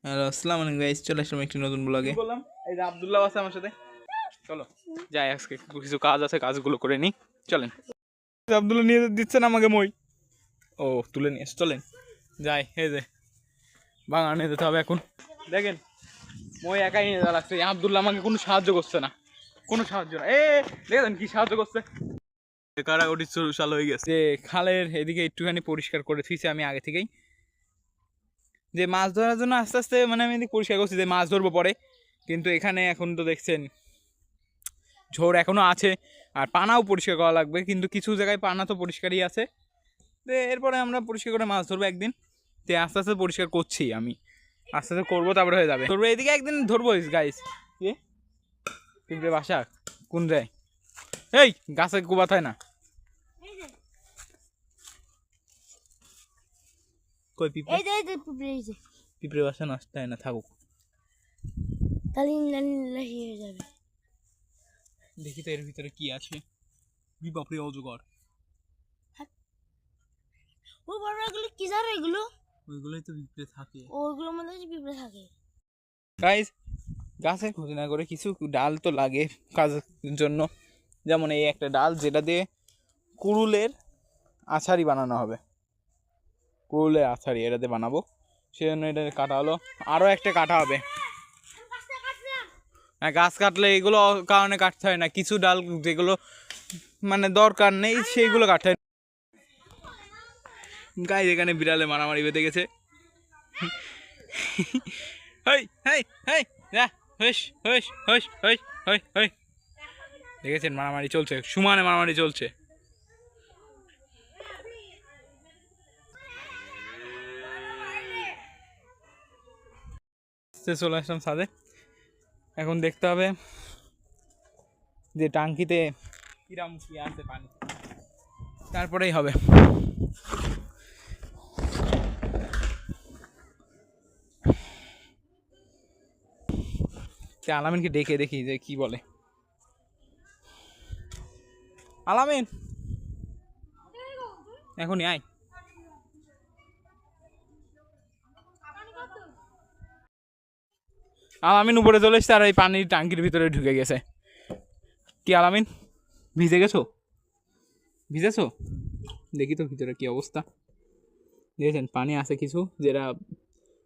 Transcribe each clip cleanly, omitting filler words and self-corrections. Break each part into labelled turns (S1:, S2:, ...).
S1: Hello, আসসালামু আলাইকুম guys, চলে আসলাম একটি নতুন ব্লগে।
S2: বললাম এই যে আব্দুল্লাহ আছে আমার সাথে, চলো যাই আজকে কিছু কাজ আছে, কাজগুলো করে নিই, চলেন। আব্দুল্লাহ নিয়ে দিচ্ছেন আমাকে মই, ও তুলে নিয়ে এসে চলেন যাই। এই যে বাগান নিয়ে যেতে হবে এখন। দেখেন মই একাই নিয়ে যাওয়া লাগছে, আব্দুল্লাহ আমাকে কোনো সাহায্য করছে না, কোনো সাহায্য না। দেখেন কি সাহায্য করছে, কারাগরি চাল হয়ে গেছে। যে খালের এদিকে একটুখানি পরিষ্কার করে থুইছি আমি আগে থেকেই, যে মাছ ধরার জন্য আস্তে আস্তে মানে আমি এদিকে পরিষ্কার করছি যে মাছ ধরবো পরে। কিন্তু এখানে এখন তো দেখছেন ঝোড় এখনো আছে, আর পানাও পরিষ্কার করা লাগবে, কিন্তু কিছু জায়গায় পানা তো পরিষ্কারই আছে। তো এরপরে আমরা পরিষ্কার করে মাছ ধরবো একদিন। তো আস্তে আস্তে পরিষ্কার করছি আমি, আস্তে আস্তে করবো, তারপরে হয়ে যাবে। ধরবো এদিকে একদিন ধরবো গাইস। কি পিঁপড়ে বাসা কোন যায়? এই গাছে কুবাত হয় না, কই পিঁপড়ে? পিঁপড়ে বাসা নষ্ট হয় না, থাকুক। দেখি তো এর ভিতরে কি আছে। বিবাপরে অজগর,
S3: কি জানো এগুলো?
S2: ওইগুলোই তো পিঁপড়ে থাকে।
S3: ওগুলোর মধ্যে পিঁপড়ে থাকে।
S2: গাইস গাছে ক্ষতি না করে কিছু ডাল তো লাগে কাজের জন্য, যেমন এই একটা ডাল যেটা দিয়ে কুড়ুলের আছাড়ি বানানো হবে। কুড়ুলের আছাড়ি এটাতে বানাবো, সেজন্য এটা কাটা হলো। আরও একটা কাটা হবে। হ্যাঁ, গাছ কাটলে এগুলো কারণে কাটতে হয় না, কিছু ডাল যেগুলো মানে দরকার নেই সেইগুলো কাটতে হয়। গাইস এখানে বিড়ালে মারামারি বেঁধে গেছে। হেই হেই হেই যা, হইস হইস হইস হইস হই হই। দেখেছেন মারামারি চলছে, সমানে মারামারি চলছে। চলে আসলাম ছাদে, এখন দেখতে হবে যে টাঙ্কিতে কিরাম কি আছে পানি, তারপরেই হবে। আলামিনকে ডেকে দেখি যে কি বলে। আলামিন এখনই আয়। আলামিন উপরে চলে এসছে আর এই পানির টাঙ্কির ভিতরে ঢুকে গেছে। কি আলামিন ভিজে গেছো? ভিজেছো? দেখি তো ভিতরে কি অবস্থা। দেখেছেন পানি আছে কিছু, যেটা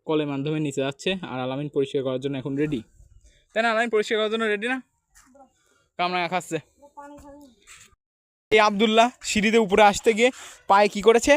S2: কলের মাধ্যমে নিচে যাচ্ছে, আর আলামিন পরিষ্কার করার জন্য এখন রেডি। তাই না আলামিন, পরিষ্কার করার জন্য রেডি না? কামড়া খাচ্ছে। এই আব্দুল্লাহ সিঁড়িতে উপরে আসতে গিয়ে পায়ে কি করেছে?